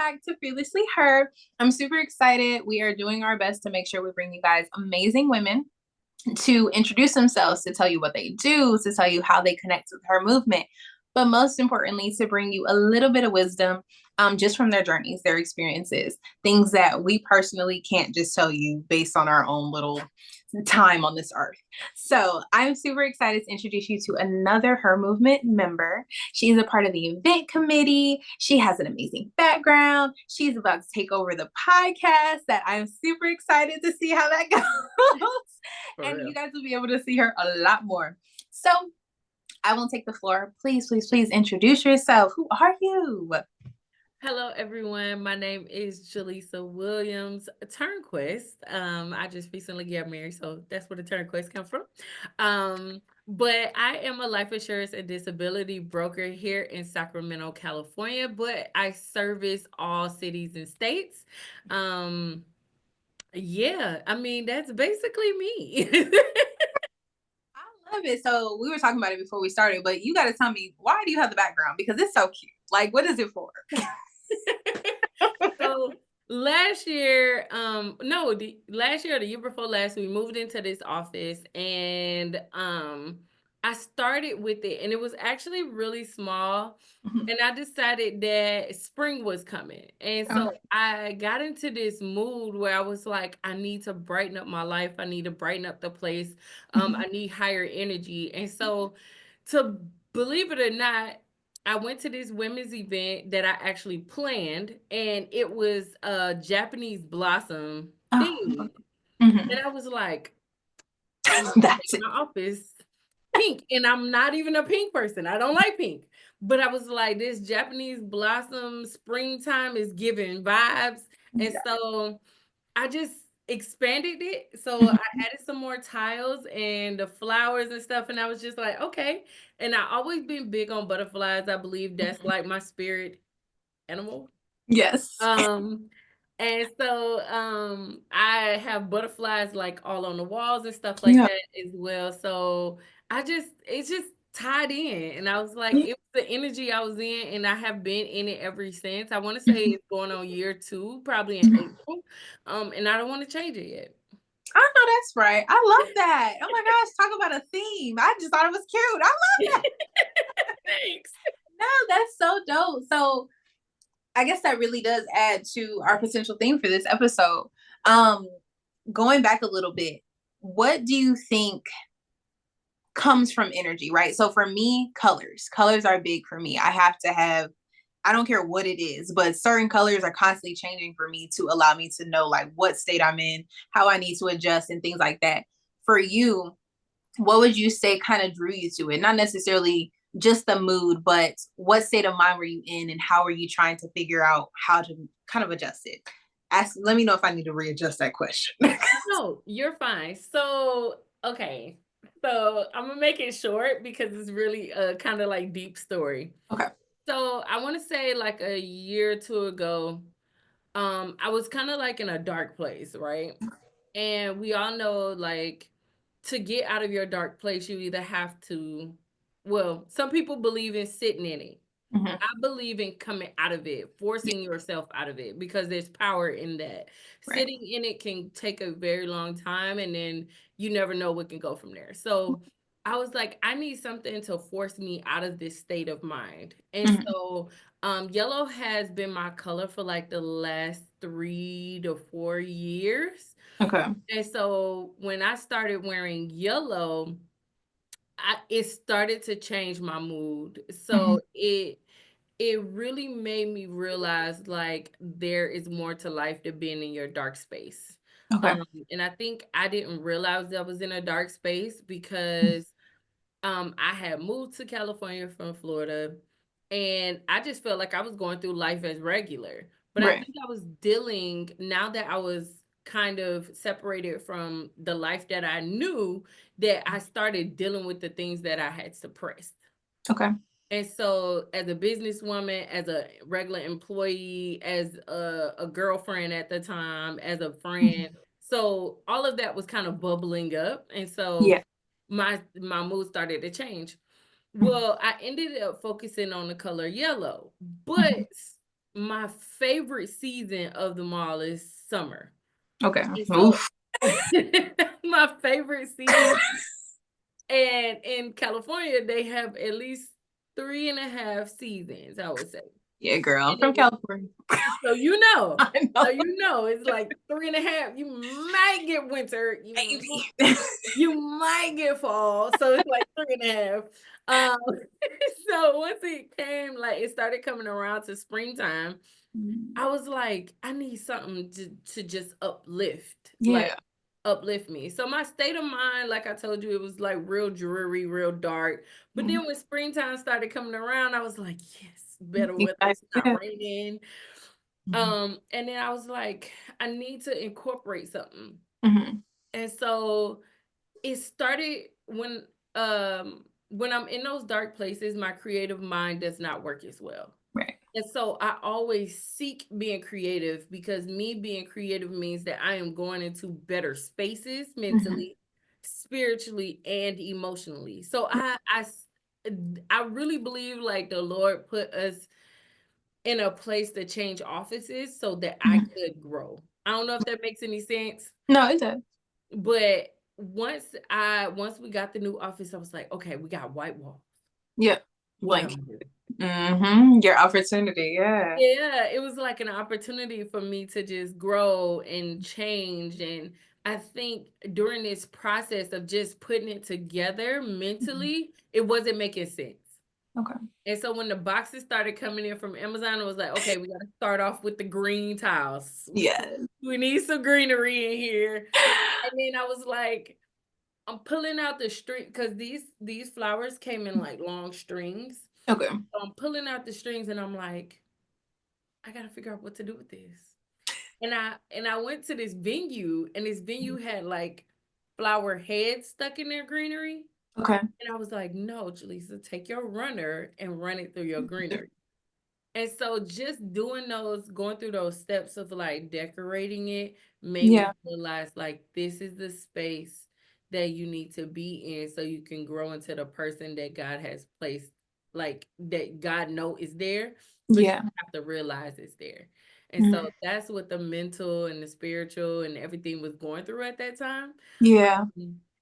back to Fearlessly Her. I'm super excited. We are doing our best to make sure we bring you guys amazing women to introduce themselves, to tell you what they do, to tell you how they connect with her movement, but most importantly, to bring you a little bit of wisdom just from their journeys, their experiences, things that we personally can't just tell you based on our own little time on this earth. So I'm super excited to introduce you to another Her Movement member. She's a part of the event committee. She has an amazing background. She's about to take over the podcast that I'm super excited to see how that goes. And you guys will be able to see her a lot more. So I won't take the floor. Please, please, please introduce yourself. Who are you? Hello, everyone. My name is Jalessa Williams Turnquist. I just recently got married, so that's where the Turnquist come from. But I am a life insurance and disability broker here in Sacramento, California. But I service all cities and states. Um, yeah, I mean that's basically me. I love it. So we were talking about it before we started, but you got to tell me, why do you have the background? Because it's so cute. Like, what is it for? So last year, no, last year or the year before last, we moved into this office and I started with it and it was actually really small. And I decided that spring was coming. And Okay. so I got into this mood where I was like, I need to brighten up my life. I need to brighten up the place. I need higher energy. And so to believe it or not, I went to this women's event that I actually planned, and it was a Japanese blossom Oh, theme. And mhm. I was like, I'm gonna That's make it. my office pink. And I'm not even a pink person. I don't like pink. But I was like, this Japanese blossom springtime is giving vibes. And Yeah. so I just expanded it. So I added some more tiles and the flowers and stuff. And I was just like, okay. And I always been big on butterflies. I believe that's like my spirit animal. Yes. Um, and so I have butterflies like all on the walls and stuff like Yeah. that as well. So it's just tied in. And I was like, Yeah. it was the energy I was in, and I have been in it ever since. I want to say it's going on year 2, probably in April. And I don't want to change it yet. I know that's right. I love that. Oh my gosh, talk about a theme. I just thought it was cute. I love that. Thanks. No, that's so dope. So I guess that really does add to our potential theme for this episode. Um, Going back a little bit, what do you think comes from energy, right? So for me, colors. Colors are big for me. I have to have, I don't care what it is, but certain colors are constantly changing for me to allow me to know like what state I'm in, how I need to adjust and things like that. For you, what would you say kind of drew you to it? Not necessarily just the mood, but what state of mind were you in and how are you trying to figure out how to kind of adjust it? Let me know if I need to readjust that question. No, you're fine. So, okay. So I'm gonna make it short because it's really a kind of like deep story. Okay. So I want to say like a year or two ago, I was kind of like in a dark place, right? And we all know like to get out of your dark place, you either have to, well, some people believe in sitting in it. Mm-hmm. I believe in coming out of it, Yeah. forcing yourself out of it because there's power in that. Right. Sitting in it can take a very long time and then you never know what can go from there. So I was like, I need something to force me out of this state of mind. And Mm-hmm. so yellow has been my color for like the last 3 to 4 years. Okay. And so when I started wearing yellow, it started to change my mood. Mm-hmm. So it really made me realize like there is more to life than being in your dark space. Okay. And I think I didn't realize I was in a dark space because I had moved to California from Florida and I just felt like I was going through life as regular. But I Right. think I was dealing now that I was kind of separated from the life that I knew that I started dealing with the things that I had suppressed. Okay. And so, as a businesswoman, as a regular employee, as a girlfriend at the time, as a Mhm. friend, so all of that was kind of bubbling up, and so Yeah. my mood started to change. Mhm. Well, I ended up focusing on the color yellow, but Mhm. my favorite season of them all is summer. Okay. And so Oof. my favorite season, and in California, they have at least 3.5 seasons, I would say. Yeah, girl. I'm And from it California. So you know. I know. So you know it's like 3.5. You might get winter, Maybe. you might get fall. So it's like 3.5. Um, so once it came, like it started coming around to springtime, I was like, I need something to just Yeah. uplift me. So my state of mind, like I told you, it was like real dreary, real dark. But then when springtime started coming around, I was like, yes, better weather. It's not Yeah. raining. And then I was like, I need to incorporate something. Mhm. And so it started when I'm in those dark places, my creative mind does not work as well. Right. And so I always seek being creative because me being creative means that I am going into better spaces Mhm. mentally, spiritually, and emotionally. So I really believe like the Lord put us in a place to change offices so that I Mhm. could grow. I don't know if that makes any sense, No, it does. but once we got the new office, I was like, okay, we got white walls. Yeah. What Blank. am I doing? Your opportunity. Yeah. Yeah, it was like an opportunity for me to just grow and change. And I think during this process of just putting it together Mhm. mentally, it wasn't making sense. Okay. And so when the boxes started coming in from Amazon, it was like, okay, we got to start off with the green tiles. Yeah. We need some greenery in here. And then I was like, I'm pulling out the string because these flowers came in like long strings. Okay. So I'm pulling out the strings and I'm like, I gotta figure out what to do with this. And I went to this venue and this venue had like flower heads stuck in their greenery. Okay. And I was like, no, Jaleesa, take your runner and run it through your greenery. And so just doing those, going through those steps of like decorating it made Yeah. me realize like this is the space that you need to be in so you can grow into the person that God has placed, like that God know is there, but you Yeah. have to realize it's there. And so Mhm. that's what the mental and the spiritual and everything was going through at that time. Yeah.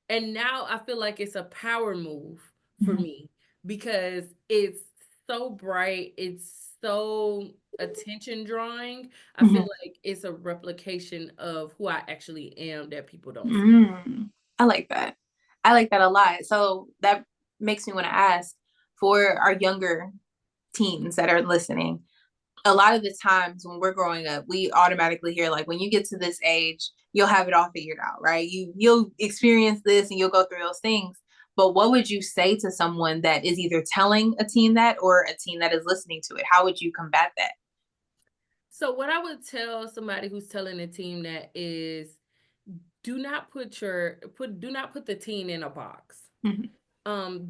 And now I feel like it's a power move for Mhm. me because it's so bright, it's so attention drawing. I feel Mhm. like it's a replication of who I actually am that people don't see. Mm. I like that. I like that a lot. So that makes me want to ask for our younger teens that are listening. A lot of the times when we're growing up, we automatically hear like when you get to this age, you'll have it all figured out, right? You'll experience this and you'll go through those things. But what would you say to someone that is either telling a teen that or a teen that is listening to it? How would you combat that? So what I would tell somebody who's telling a team that is do not put the teen in a box. Mhm.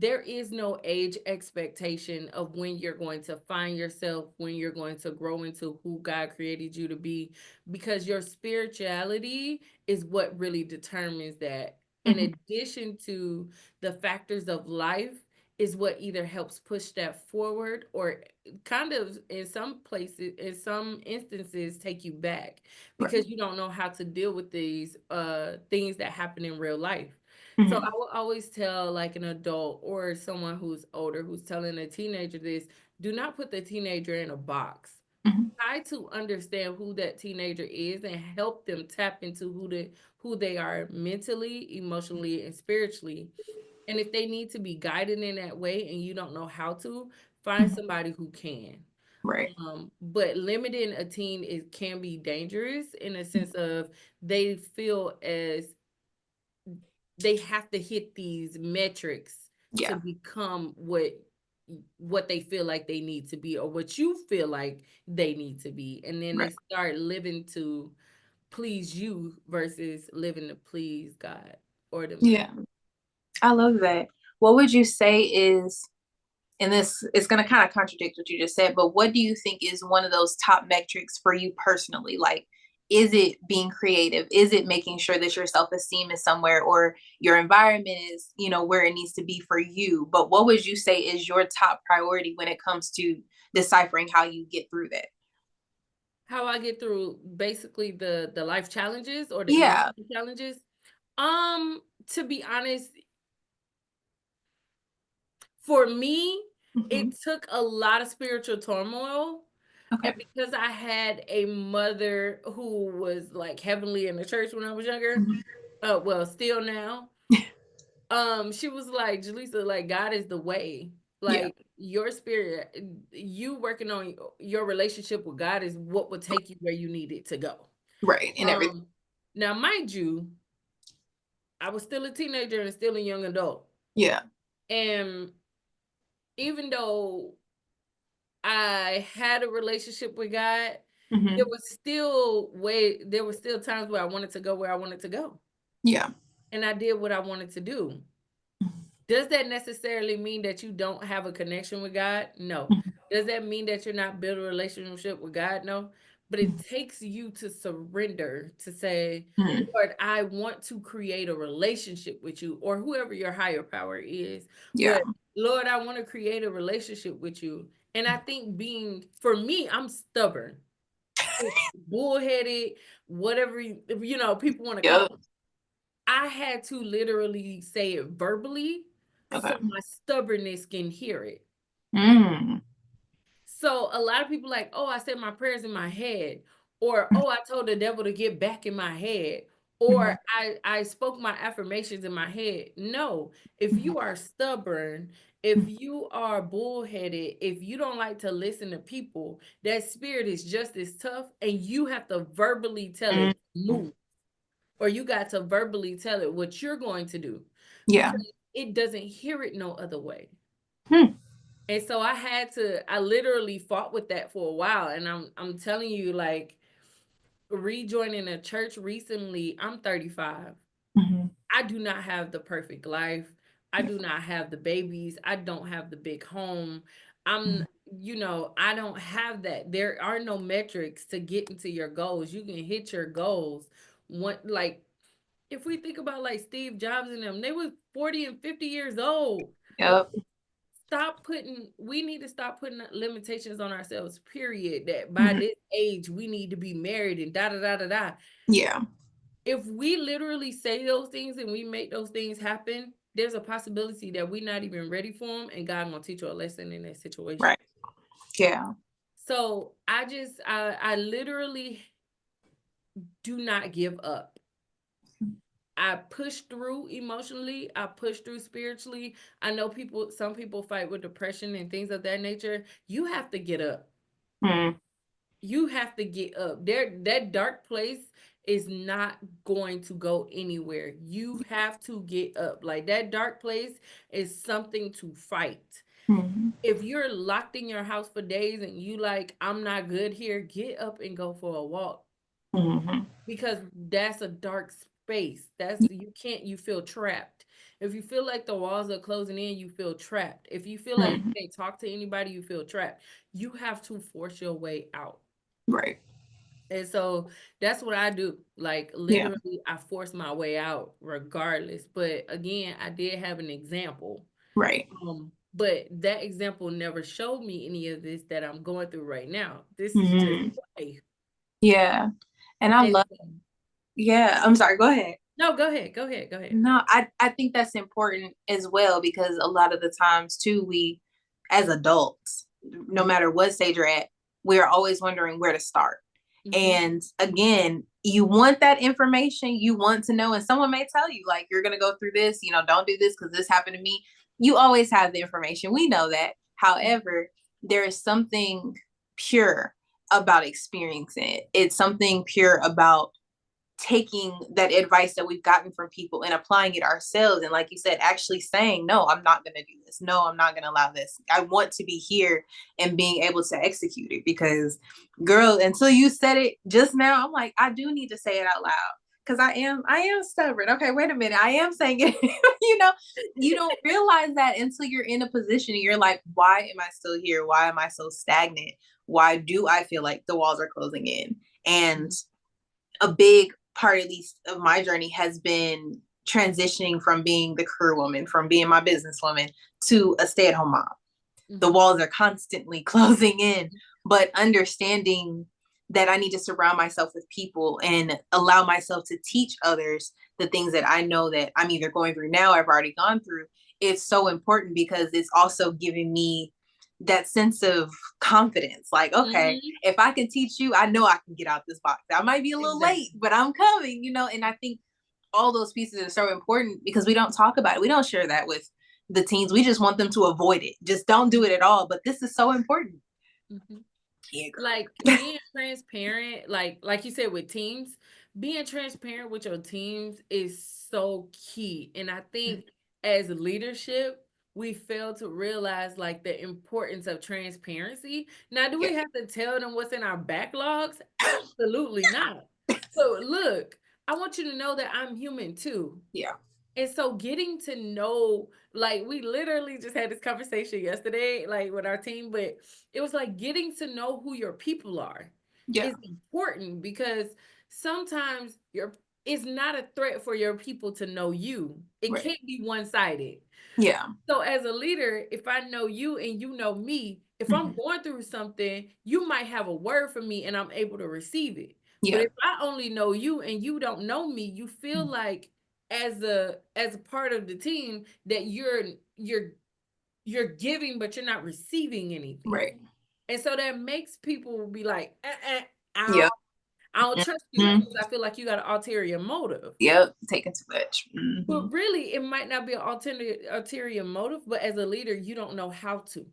There is no age expectation of when you're going to find yourself, when you're going to grow into who God created you to be, because your spirituality is what really determines that. In Mhm. addition to the factors of life, is what either helps push that forward or kind of in some places, in some instances, take you back Right. because you don't know how to deal with these things that happen in real life. So I Mhm. will always tell like an adult or someone who's older who's telling a teenager this, do not put the teenager in a box. Mhm. Try to understand who that teenager is and help them tap into who they are mentally, emotionally, and spiritually. And if they need to be guided in that way and you don't know how to, find Mhm. somebody who can. Right. But limiting a teen can be dangerous in a sense of they feel as they have to hit these metrics to Yeah. become what they feel like they need to be or what you feel like they need to be, and then they Right. start living to please you versus living to please God or themselves. Yeah. I love that. What would you say is, and this is going to kind of contradict what you just said, but what do you think is one of those top metrics for you personally? Like, is it being creative? Is it making sure that your self esteem is somewhere or your environment is, where it needs to be for you? But what would you say is your top priority when it comes to deciphering how you get through that? How I get through basically the life challenges or the Yeah. emotional challenges. Um, to be honest, for me, Hmm. it took a lot of spiritual turmoil. Okay. And because I had a mother who was like heavenly in the church when I was younger, Hmm. well, still now, she was like, Jaleesa, like God is the way. Yeah. Like your spirit, you working on your relationship with God is what will take you where you need it to go. Right. And everything. Um, Now mind you, I was still a teenager and still a young adult. Yeah. And even though I had a relationship with God, Hmm. there was still times where I wanted to go where I wanted to go. Yeah. And I did what I wanted to do. Does that necessarily mean that you don't have a connection with God? No. Mhm. Does that mean that you're not building a relationship with God? No. But it takes you to surrender to say, Mhm. Lord, I want to create a relationship with you or whoever your higher power is. Yeah. But Lord, I want to create a relationship with you. And I think for me, I'm stubborn, bullheaded, whatever, people want to call. Yep. I had to literally say it verbally Okay. so my stubbornness can hear it. Mm. So a lot of people like, oh, I said my prayers in my head, or oh, I told the devil to get back in my head, or Mhm. I spoke my affirmations in my head. No, if Mhm. you are stubborn, if you are bullheaded, if you don't like to listen to people, that spirit is just as tough, and you have to verbally tell Mhm. it move, or you got to verbally tell it what you're going to do, Yeah. because it doesn't hear it no other way. Hmm. And so I literally fought with that for a while. And I'm telling you, like, rejoining a church recently, I'm 35. Mhm. I do not have the perfect life. I do not have the babies. I don't have the big home. I'm, Mhm. I don't have that. There are no metrics to get into your goals. You can hit your goals. Like, if we think about like Steve Jobs and them, they were 40 and 50 years old. Yep. We need to stop putting limitations on ourselves, period. That by Mhm. this age we need to be married and da da da da da. Yeah. If we literally say those things and we make those things happen, there's a possibility that we're not even ready for them, and God gonna teach you a lesson in that situation. Right. Yeah. So I literally do not give up. I push through emotionally. I push through spiritually. I know some people fight with depression and things of that nature. You have to get up. Mm. You have to get up. That dark place is not going to go anywhere. You have to get up. Like that dark place is something to fight. Mhm. If you're locked in your house for days and you like, I'm not good here, get up and go for a walk, Mhm. because that's a dark space. You feel trapped. If you feel like the walls are closing in, you feel trapped. If you feel like you Mhm. can't talk to anybody, you feel trapped. You have to force your way out. Right. And so that's what I do. Like Yeah. literally, I force my way out regardless. But again, I did have an example. Right. But that example never showed me any of this that I'm going through right now. This is just Mhm. life. Yeah. And I And love, yeah, I'm sorry, go ahead. no, go ahead, go ahead, go ahead. No, I think that's important as well because a lot of the times too, we as adults, no matter what stage you're at, we're always wondering where to start. Mm-hmm. And again, you want that information, you want to know, and someone may tell you, like, you're gonna go through this, don't do this because this happened to me. You always have the information. We know that. However, there is something pure about experiencing it. It's something pure about taking that advice that we've gotten from people and applying it ourselves. And like you said, actually saying, no, I'm not going to do this. No, I'm not going to allow this. I want to be here and being able to execute it because, girl, until you said it just now, I'm like, I do need to say it out loud. Cause I am stubborn. Okay, wait a minute. I am saying it. You don't realize that until you're in a position and you're like, why am I still here? Why am I so stagnant? Why do I feel like the walls are closing in? And a big part, at least, of my journey has been transitioning from being the career woman, from being my businesswoman to a stay at home mom. The Mm-hmm. walls are constantly closing in, but understanding that I need to surround myself with people and allow myself to teach others the things that I know that I'm either going through now or I've already gone through. It's so important because it's also giving me that sense of confidence. Like, okay, Mhm. if I can teach you, I know I can get out this box. I might be a little late, Exactly. but I'm coming, And I think all those pieces are so important because we don't talk about it. We don't share that with the teens. We just want them to avoid it. Just don't do it at all. But this is so important. Mhm. Yeah, Like girl. being transparent, like you said with teams, being transparent with your teams is so key. And I think as leadership, we fail to realize like the importance of transparency. Now, do Yeah, we have to tell them what's in our backlogs? Absolutely not. So look, I want you to know that I'm human too. yeah, And so getting to know, like we literally just had this conversation yesterday, like with our team, but it was like getting to know who your people are yeah. is important because sometimes it's not a threat for your people to know you. It Right. can't be one-sided. Yeah. So as a leader, if I know you and you know me, if I'm Mhm. going through something, you might have a word for me and I'm able to receive it. But Yeah. if I only know you and you don't know me, you feel Mhm. like as a part of the team that you're giving but you're not receiving anything. Right. And so that makes people be like, I Yeah. don't, I don't trust you Mhm. because I feel like you got an ulterior motive. Yep. Taking too much. But really, it might not be an ulterior motive, but as a leader, you don't know how to.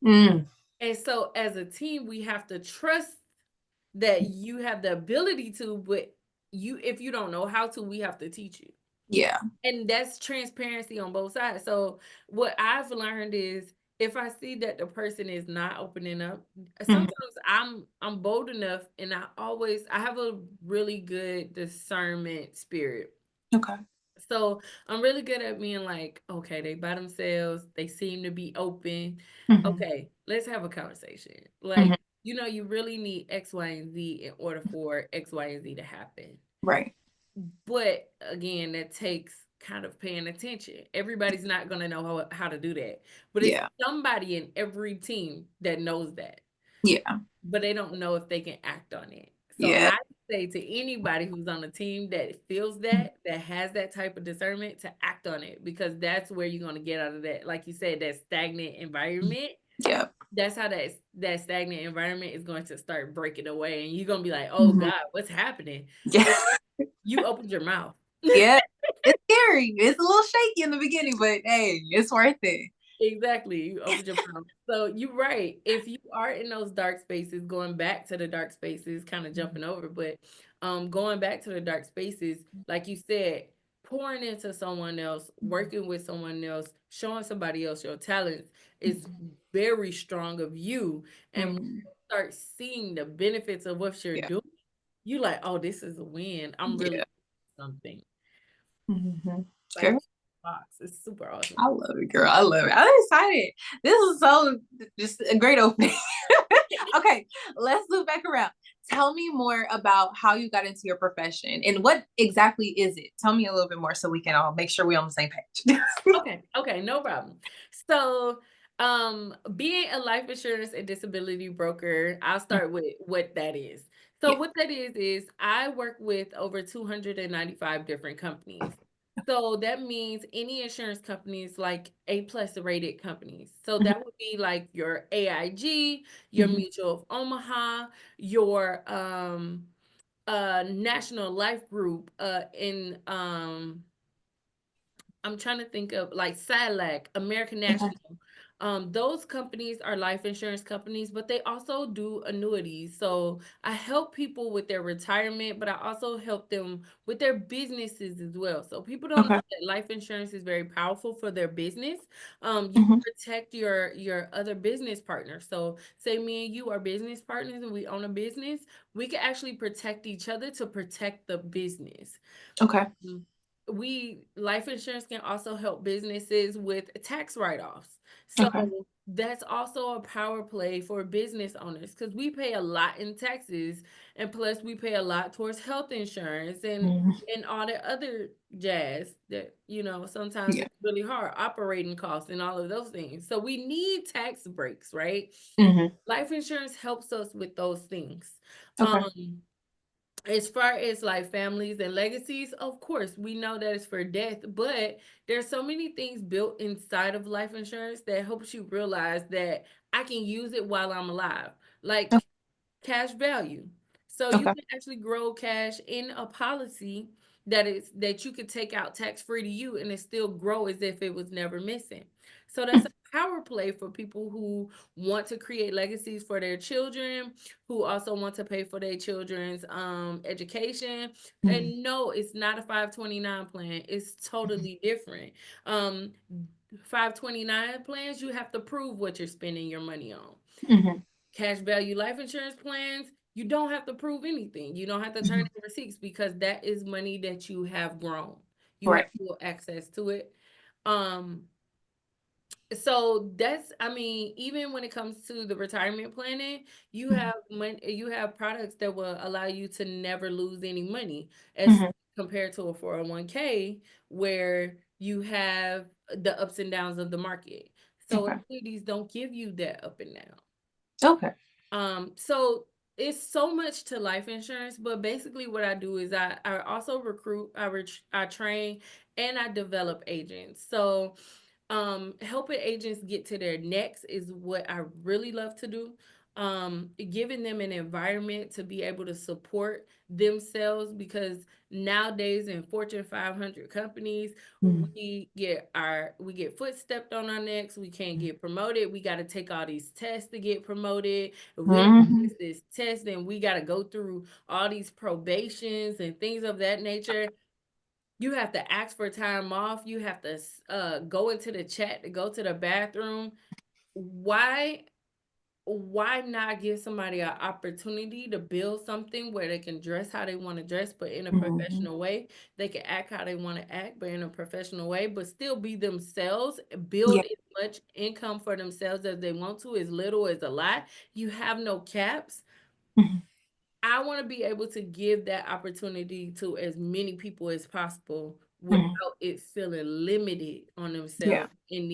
Mm. And so as a team, we have to trust that you have the ability to, but if you don't know how to, we have to teach you. Yeah. And that's transparency on both sides. So what I've learned is if I see that the person is not opening up, Mhm. sometimes I'm bold enough and I have a really good discernment spirit. Okay. So I'm really good at being like, okay, they by themselves, they seem to be open. Mhm. Okay, let's have a conversation. Mhm. Like, you really need X, Y, and Z in order for X, Y, and Z to happen. Right. But again, that takes kind of paying attention. Everybody's not going to know how to do that. But it's Yeah. somebody in every team that knows that, Yeah. but they don't know if they can act on it. So Yeah. I say to anybody who's on a team that feels Mhm. that has that type of discernment to act on it because that's where you're going to get out of that, like you said, that stagnant environment. Yep. That's how that stagnant environment is going to start breaking away, and you're going to be like, "Oh Mhm. God, what's happening?" Yeah. Well, you opened your mouth. Yeah. It's scary. It's a little shaky in the beginning, but hey, it's worth it. Exactly. You opened your mouth. So you're right. If you are in those dark spaces, going back to the dark spaces, kind of Mhm. jumping over, but going back to the dark spaces, like you said, pouring into someone else, working with someone else, showing somebody else your talents is Mhm. very strong of you. And when Mhm. you start seeing the benefits of what you're Yeah. doing, you like, oh, this is a win. I'm really Yeah. something. Mhm. Like Girl, box. It's super awesome. I love it, girl. I love it. I'm excited. This is so just a great opening. Okay, let's loop back around. Tell me more about how you got into your profession and what exactly is it? Tell me a little bit more so we can all make sure we're on the same page. Okay, no problem. So, being a life insurance and disability broker, I'll start with what that is. So, Yeah. what that is I work with over 295 different companies. So that means any insurance companies like A plus rated companies. So Mhm. that would be like your AIG, your Mhm. Mutual of Omaha, your National Life Group, in I'm trying to think of like Silac, American Okay. National. Those companies are life insurance companies, but they also do annuities. So I help people with their retirement, but I also help them with their businesses as well. So people don't know Okay. that life insurance is very powerful for their business. You can Mhm. protect your other business partners. So say me and you are business partners and we own a business, we can actually protect each other to protect the business. Okay. Mm. life insurance can also help businesses with tax write-offs. So Okay. that's also a power play for business owners because we pay a lot in taxes, and plus we pay a lot towards health insurance Mm-hmm. and all the other jazz that sometimes Yeah. it's really hard, operating costs and all of those things. So we need tax breaks, right? Mm-hmm. Life insurance helps us with those things. Okay. Um, as far as like families and legacies, of course, we know that it's for death, but there's so many things built inside of life insurance that helps you realize that I can use it while I'm alive. Like cash value. So you Okay. can actually grow cash in a policy that you could take out tax free to you and it still grow as if it was never missing. So that's a power play for people who want to create legacies for their children, who also want to pay for their children's education. Mm-hmm. And no, it's not a 529 plan. It's totally different. Um 529 plans, you have to prove what you're spending your money on. Mm-hmm. Cash value life insurance plans, you don't have to prove anything. You don't have to turn Mm-hmm. in receipts because that is money that you have grown. You have Right. full access to it. Um, so that's, I mean, even when it comes to the retirement planning, you have products that will allow you to never lose any money as Mm-hmm. compared to a 401k where you have the ups and downs of the market. So Okay. annuities don't give you that up and down. Okay. So it's so much to life insurance, but basically what I do is I also recruit, I train, and I develop agents. So helping agents get to their next is what I really love to do. Giving them an environment to be able to support themselves because nowadays in Fortune 500 companies, Mm-hmm. we get foot stepped on our necks. We can't get promoted. We got to take all these tests to get promoted. If we don't Mm-hmm. pass this test, then we got to go through all these probations and things of that nature. You have to ask for time off. You have to go into the chat to go to the bathroom. Why why not give somebody an opportunity to build something where they can dress how they want to dress, but in a Mm-hmm. professional way? They can act how they want to act, but in a professional way, but still be themselves, build Yeah. as much income for themselves as they want to, as little as a lot. You have no caps. Mm-hmm. I want to be able to give that opportunity to as many people as possible Mm-hmm. without it feeling limited on Yeah. themselves in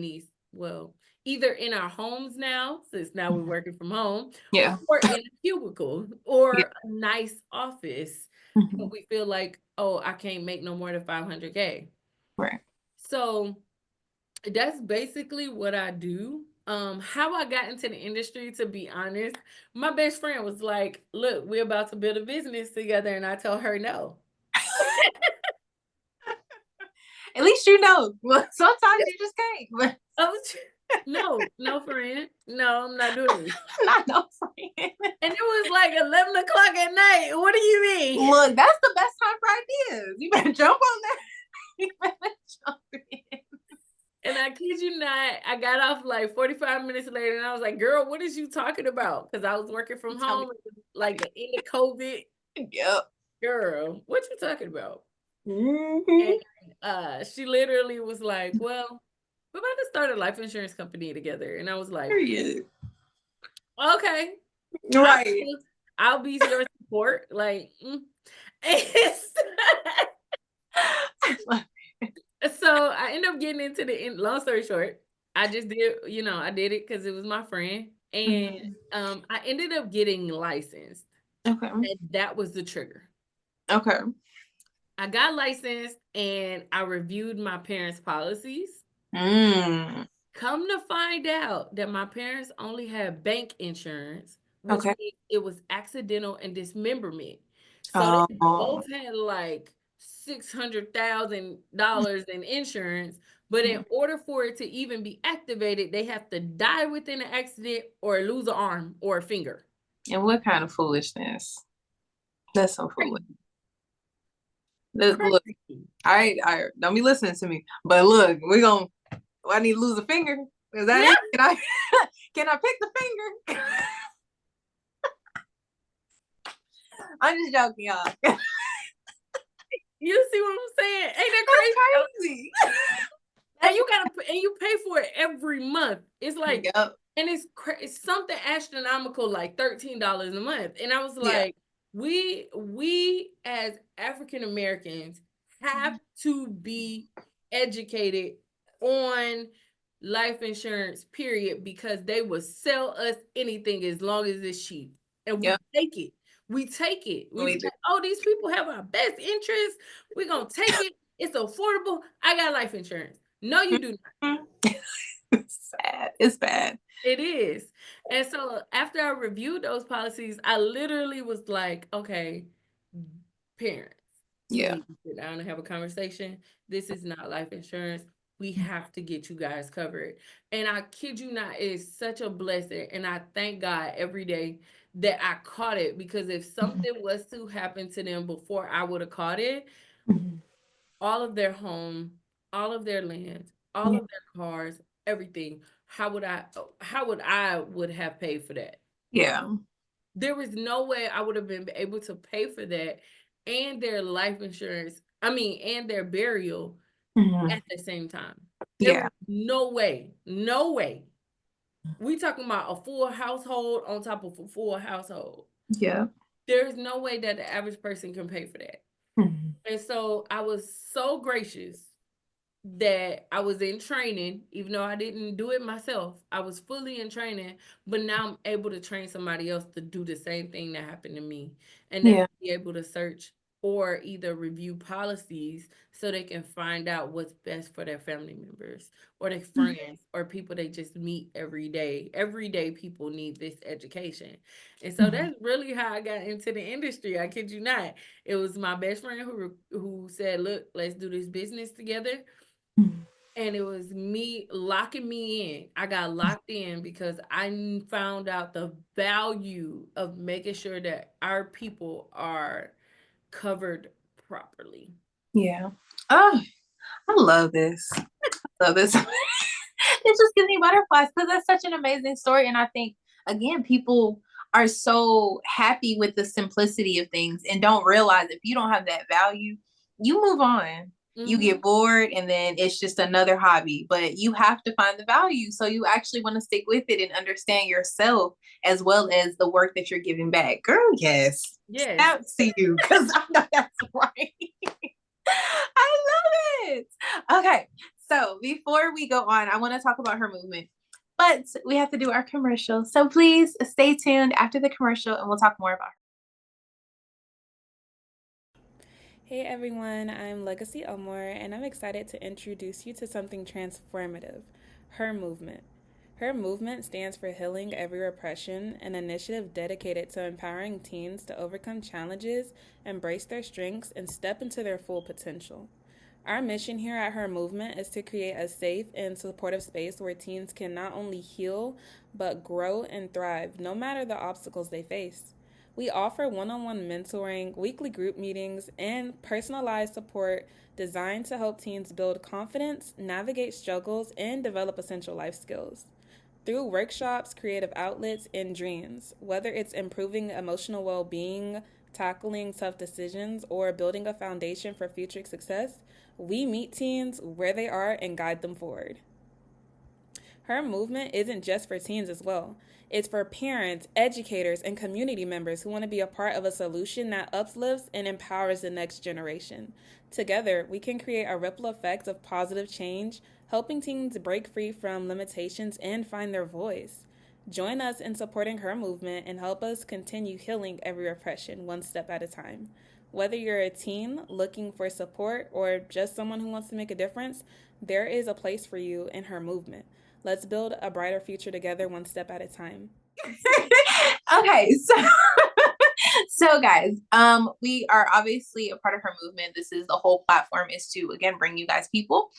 these well, either in our homes now, since now we're Mm-hmm. working from home, Yeah. or in a cubicle Yeah. or a nice office. Mm-hmm. But we feel like, oh, I can't make no more than 500K. Right. So that's basically what I do. How I got into the industry, to be honest, my best friend was like, "Look, we're about to build a business together," and I told her no. At least you know. Well, sometimes you just can't. But I was, no, no, friend, no, I'm not doing this. not no friend. And it was like 11 o'clock at night. What do you mean? Look, that's the best time for ideas. You better jump on that. You better jump in. And I kid you not, I got off like 45 minutes later, and I was like, "Girl, what is you talking about?" Because I was working from Tell me. home, like the end of COVID. Yep. Girl, what you talking about? Mm-hmm. And she literally was like, "Well, we're about to start a life insurance company together." And I was like, Period. "Okay, I'll Right. I'll be your support." Like, so I ended up getting into the end. Long story short, I just did, I did it because it was my friend, and Mm-hmm. I ended up getting licensed, Okay. and that was the trigger. Okay. I got licensed, and I reviewed my parents' policies. Mm. Come to find out that my parents only had bank insurance, which Okay. means it was accidental and dismemberment. So they Oh. both had like $600,000 in insurance, but in order for it to even be activated, they have to die within an accident or lose an arm or a finger. And what kind of foolishness? That's so foolish. Crazy. Look, Crazy. I don't be listening to me. But look, we gonna. I need to lose a finger. Is that it? Can I? Can I pick the finger? I'm just joking, y'all. You see what I'm crazy. And you pay for it every month. It's like, Yep. and it's something astronomical like $13 a month. And I was Yeah. like, we as African Americans have to be educated on life insurance, period, because they will sell us anything as long as it's cheap. And we Yep. take it. We take it. We We say, do. oh, these people have our best interest. We're gonna take it. It's affordable. I got life insurance. No, you do not. It's sad. It's bad. It is. And so after I reviewed those policies, I literally was like, okay, parents, we Yeah. need to sit down and have a conversation. This is not life insurance. We have to get you guys covered. And I kid you not, it is such a blessing. And I thank God every day that I caught it, because if Mhm. something was to happen to them before I would have caught it, Mhm. all of their home, all of their land, all Yeah. of their cars, everything. How would I have paid for that? Yeah. There was no way I would have been able to pay for that and their life insurance. I mean, and their burial Mhm. at the same time. There Yeah. was no way. No way. We talking about a full household on top of a full household. Yeah. There's no way that the average person can pay for that. Mhm. And so I was so gracious that I was in training, even though I didn't do it myself. I was fully in training, but now I'm able to train somebody else to do the same thing that happened to me. And that's Yeah. to be able to search or either review policies so they can find out what's best for their family members or their Mhm. friends or people they just meet every day. Every day people need this education. And so Mhm. that's really how I got into the industry. I kid you not. It was my best friend who said, "Look, let's do this business together." Mhm. And it was me locking me in. I got locked in because found out the value of making sure that our people are covered properly. Yeah. Oh, I love this. I love this. It just gives me butterflies because that's such an amazing story. And I think, again, people are so happy with the simplicity of things and don't realize if you don't have that value, you move on. You Hmm. get bored and then it's just another hobby, but you have to find the value. So you actually want to stick with it and understand yourself as well as the work that you're giving back. Girl, yes. Yes. Out to you because I know that's right. I love it. Okay, so before we go on, I want to talk about her movement, but we have to do our commercial. So please stay tuned after the commercial and we'll talk more about her. Hey everyone, I'm Legacy Elmore, and I'm excited to introduce you to something transformative, Her Movement. Her Movement stands for Healing Every Repression, an initiative dedicated to empowering teens to overcome challenges, embrace their strengths, and step into their full potential. Our mission here at Her Movement is to create a safe and supportive space where teens can not only heal, but grow and thrive, no matter the obstacles they face. We offer one on one mentoring, weekly group meetings, and personalized support designed to help teens build confidence, navigate struggles, and develop essential life skills. Through workshops, creative outlets, and dreams, whether it's improving emotional well being, tackling tough decisions, or building a foundation for future success, we meet teens where they are and guide them forward. Her movement isn't just for teens as well. It's for parents, educators, and community members who want to be a part of a solution that uplifts and empowers the next generation. Together, we can create a ripple effect of positive change, helping teens break free from limitations and find their voice. Join us in supporting her movement and help us continue healing every oppression one step at a time. Whether you're a teen looking for support or just someone who wants to make a difference, there is a place for you in her movement. Let's build a brighter future together, one step at a time. Okay, so guys, we are obviously a part of her movement. This is the whole platform is to again bring you guys people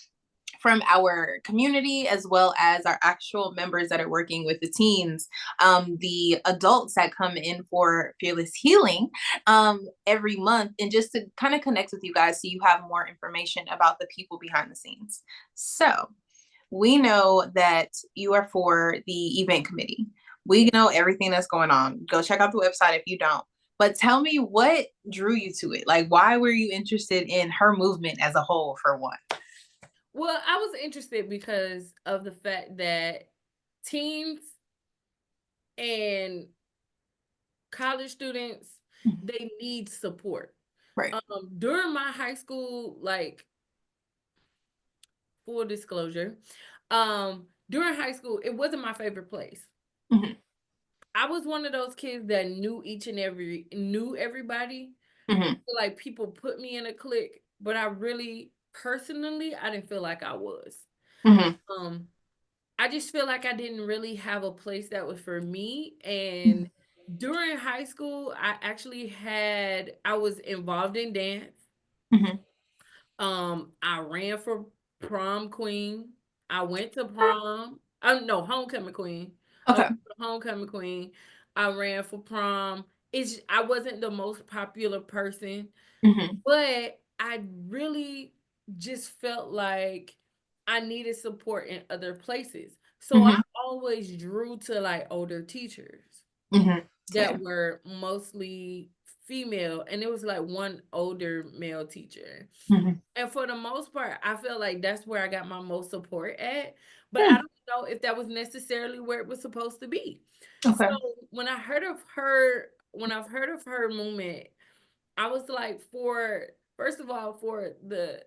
from our community as well as our actual members that are working with the teens, the adults that come in for Fearless Healing every month, and just to kind of connect with you guys so you have more information about the people behind the scenes. So we know that you are for the event committee. We know everything that's going on. Go check out the website if you don't. But tell me what drew you to it? Like, why were you interested in her movement as a whole, for one? Well, I was interested because of the fact that teens and college students, Mhm. they need support. Right. During my high school, like, full disclosure, during high school, it wasn't my favorite place. Hmm. I was one of those kids that knew everybody. Hmm. Like, people put me in a clique, but I really personally I didn't feel like I was. Hmm. Um, I just feel like I didn't really have a place that was for me. And during high school, I was involved in dance. Hmm. I ran for prom queen. I went to prom. No, homecoming queen. I Okay. went to homecoming queen. I ran for prom. I wasn't the most popular person, Hmm. but I really just felt like I needed support in other places. So I Hmm. always drew to like older teachers Hmm. that Same. were mostly female, and it was like one older male teacher. Hmm. And for the most part, I feel like that's where I got my most support at. But I don't know if that was necessarily where it was supposed to be. So Okay. when I've heard of her movement, I was like, for first of all, for the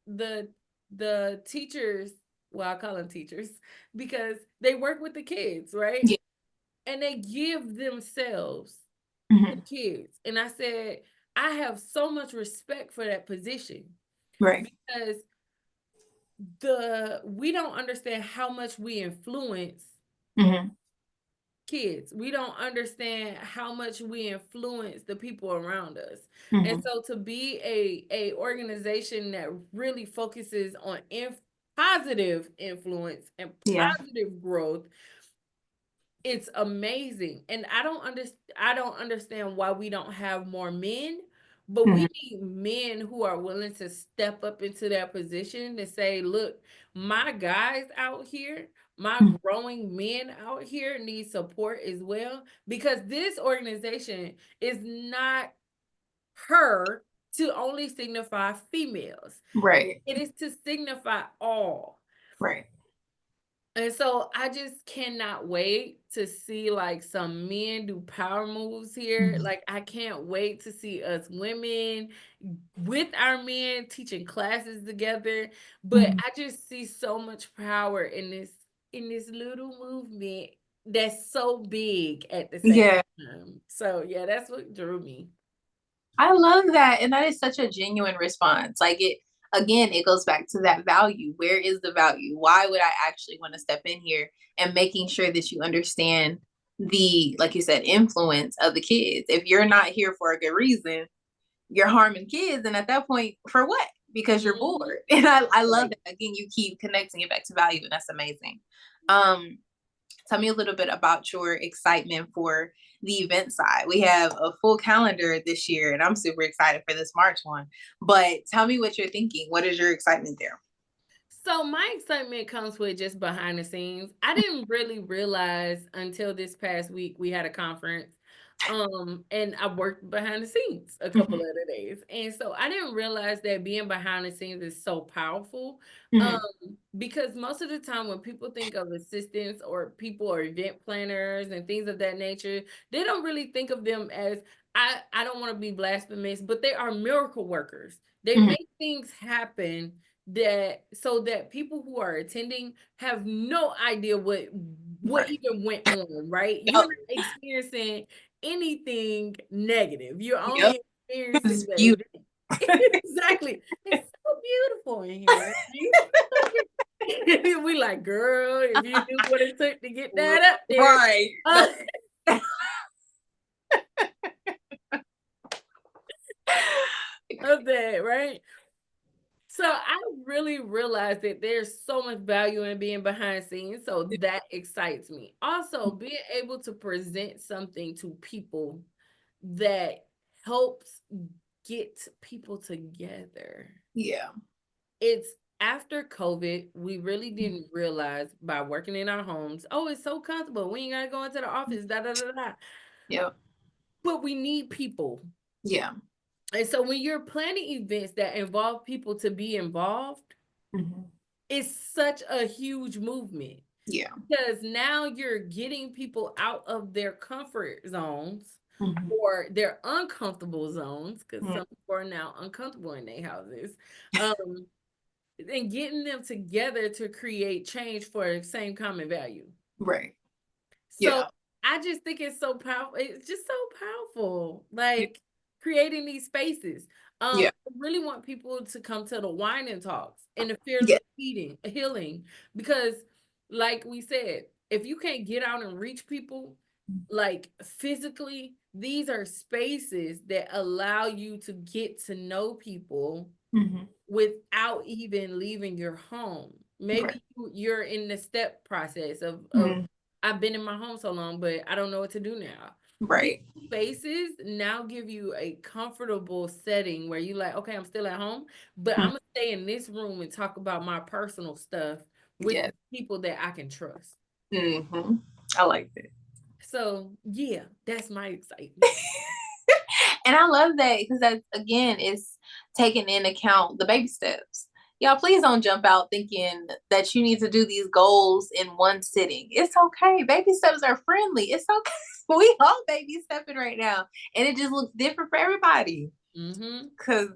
the teachers, well, I call them teachers because they work with the kids, right? Yeah. And they give themselves to Hmm. kids. And I said, I have so much respect for that position Right. because the we don't understand how much we influence Hmm. kids. We don't understand how much we influence the people around us. And Hmm. so to be a organization that really focuses on positive influence and Yeah. positive growth, it's amazing. And I don't understand why we don't have more men, but Hmm. we need men who are willing to step up into that position to say, look, my guys out here, my growing men out here need support as well, because this organization is not her to only signify females. Right. It is to signify all. Right. And so I just cannot wait to see like some men do power moves here. Mhm. Like, I can't wait to see us women with our men teaching classes together. But Mhm. I just see so much power in this little movement that's so big at the same Yeah. time. So yeah, that's what drew me. I love that. And that is such a genuine response. Like, it, again, it goes back to that value. Where is the value? Why would I actually want to step in here, and making sure that you understand the, like you said, influence of the kids? If you're not here for a good reason, you're harming kids. And at that point, for what? Because you're Mhm. bored. And I love Right. that. Again, you keep connecting it back to value, and that's amazing. Um, Tell me a little bit about your excitement for the event side. We have a full calendar this year, and I'm super excited for this March one. But tell me what you're thinking. What is your excitement there? So my excitement comes with just behind the scenes. I didn't really realize until this past week we had a conference. And I worked behind the scenes a couple Mhm. of the days. And so I didn't realize that being behind the scenes is so powerful. Um, Mhm. because most of the time when people think of assistants or people or event planners and things of that nature, they don't really think of them as, I don't want to be blasphemous, but they are miracle workers. They Mhm. make things happen that so that people who are attending have no idea what Right. even went on, right? You're Yep. not experiencing anything negative. You're Yep. only experiencing It's the beautiful. event. Exactly. It's so beautiful in here. We like, girl, if you knew what it took to get that up there. Right. Uh, of that, right? So I really realized that there's so much value in being behind scenes. So that excites me. Also, being able to present something to people that helps get people together. Yeah. It's after COVID, we really didn't realize by working in our homes, oh, it's so comfortable. We ain't gotta go into the office, da da da da. Yep. but we need people. Yeah. And so when you're planning events that involve people to be involved, it's such a huge movement. Yeah. Because now you're getting people out of their comfort zones or their uncomfortable zones, because some people are now uncomfortable in their houses, and getting them together to create change for the same common value. Right. So Yeah. I just think it's so powerful. It's just so powerful, like creating these spaces. Yeah. I really want people to come to the wine and talks and the Yeah. fearless healing, because, like we said, if you can't get out and reach people, like physically, these are spaces that allow you to get to know people without even leaving your home. Maybe you're in the step process of I've been in my home so long, but I don't know what to do now. Right. These spaces now give you a comfortable setting where you like, okay, I'm still at home, but I'm gonna stay in this room and talk about my personal stuff with people that I can trust. I like that. So yeah, that's my excitement. And I love that, because that's, again, it's taking in account the baby steps. Y'all, please don't jump out thinking that you need to do these goals in one sitting. It's okay. Baby steps are friendly. It's okay. We all baby stepping right now, and it just looks different for everybody. Cause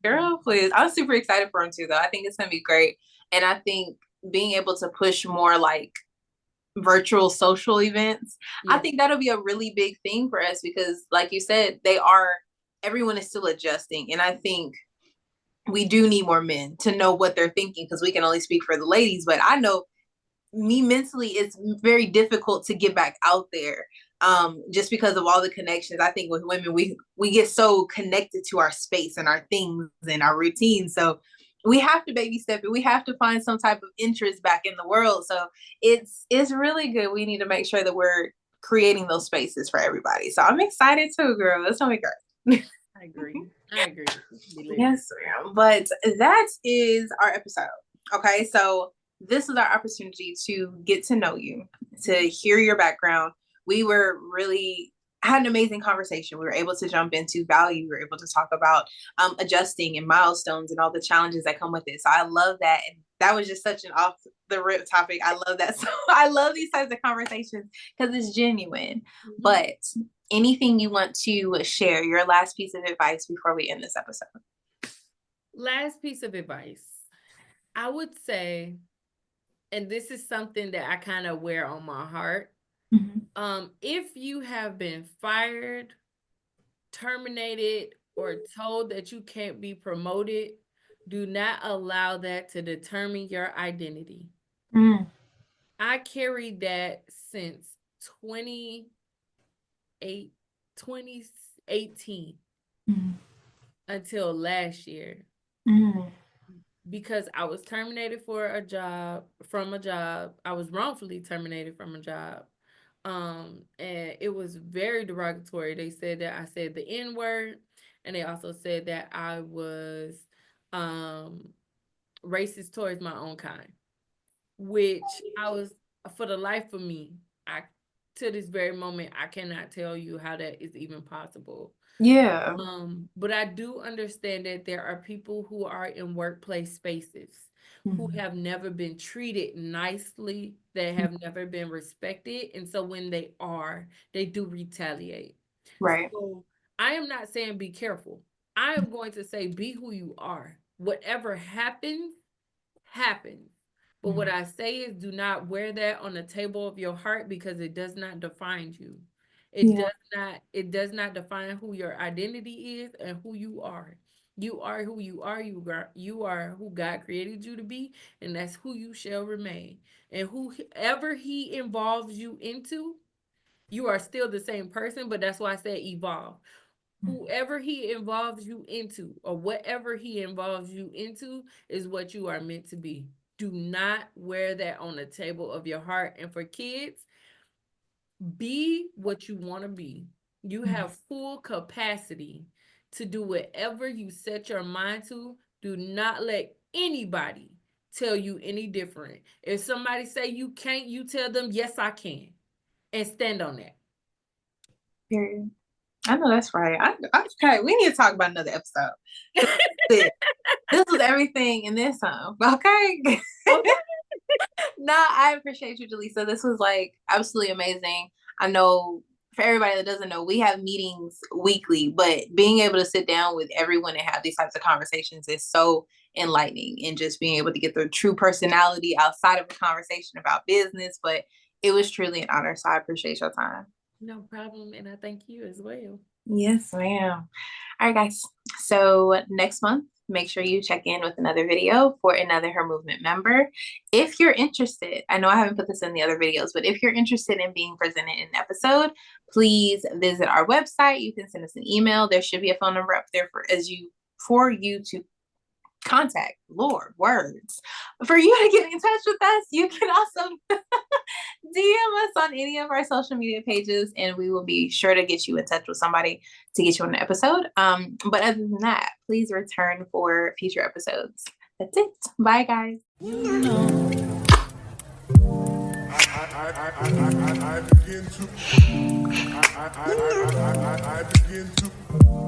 girl, please. I'm super excited for him too, though. I think it's gonna be great, and I think being able to push more like virtual social events, I think that'll be a really big thing for us, because like you said, everyone is still adjusting, and I think we do need more men to know what they're thinking, because we can only speak for the ladies, but I know me mentally, it's very difficult to get back out there, just because of all the connections. I think with women, we get so connected to our space and our things and our routines, so we have to baby step it. We have to find some type of interest back in the world. So it's really good. We need to make sure that we're creating those spaces for everybody. So I'm excited too, girl. It's gonna be great. I agree. Yes, ma'am. But that is our episode. Okay, so this is our opportunity to get to know you, to hear your background. We were really had an amazing conversation. We were able to jump into value. We were able to talk about adjusting and milestones and all the challenges that come with it. So I love that. And that was just such an off the rip topic. I love that. So I love these types of conversations because it's genuine. But anything you want to share, your last piece of advice before we end this episode? Last piece of advice. I would say, and this is something that I kind of wear on my heart. If you have been fired, terminated, or told that you can't be promoted, do not allow that to determine your identity. I carried that since 2018 until last year. Because I was terminated from a job. I was wrongfully terminated from a job. And it was very derogatory. They said that I said the N-word, and they also said that I was racist towards my own kind, which I was, for the life of me, to this very moment, I cannot tell you how that is even possible. Yeah. But I do understand that there are people who are in workplace spaces who have never been treated nicely, that have never been respected. And so when they do retaliate. Right. So I am not saying be careful. I am going to say be who you are. Whatever happens, happens. But what I say is, do not wear that on the table of your heart, because it does not define you. It does not define who your identity is and who you are. You are who you are. You are who God created you to be, and that's who you shall remain. And whoever he involves you into, you are still the same person, but that's why I said evolve. Whoever he involves you into, or whatever he involves you into, is what you are meant to be. Do not wear that on the table of your heart. And for kids, be what you want to be. You have full capacity to do whatever you set your mind to. Do not let anybody tell you any different. If somebody say you can't, you tell them, yes, I can. And stand on that. Period. I know that's right. Okay, we need to talk about another episode. This was everything and then some. Okay. Okay. No, I appreciate you, Jalessa. This was like absolutely amazing. I know for everybody that doesn't know, we have meetings weekly, but being able to sit down with everyone and have these types of conversations is so enlightening, and just being able to get the true personality outside of a conversation about business. But it was truly an honor. So I appreciate your time. No problem. And I thank you as well. Yes, ma'am. All right, guys. So next month, make sure you check in with another video for another Her Movement member. If you're interested, I know I haven't put this in the other videos, but if you're interested in being presented in an episode, please visit our website. You can send us an email. There should be a phone number up there for you to contact. Lord, words. For you to get in touch with us, you can also DM us on any of our social media pages, and we will be sure to get you in touch with somebody to get you on an episode. But other than that, please return for future episodes. That's it. Bye, guys. I begin to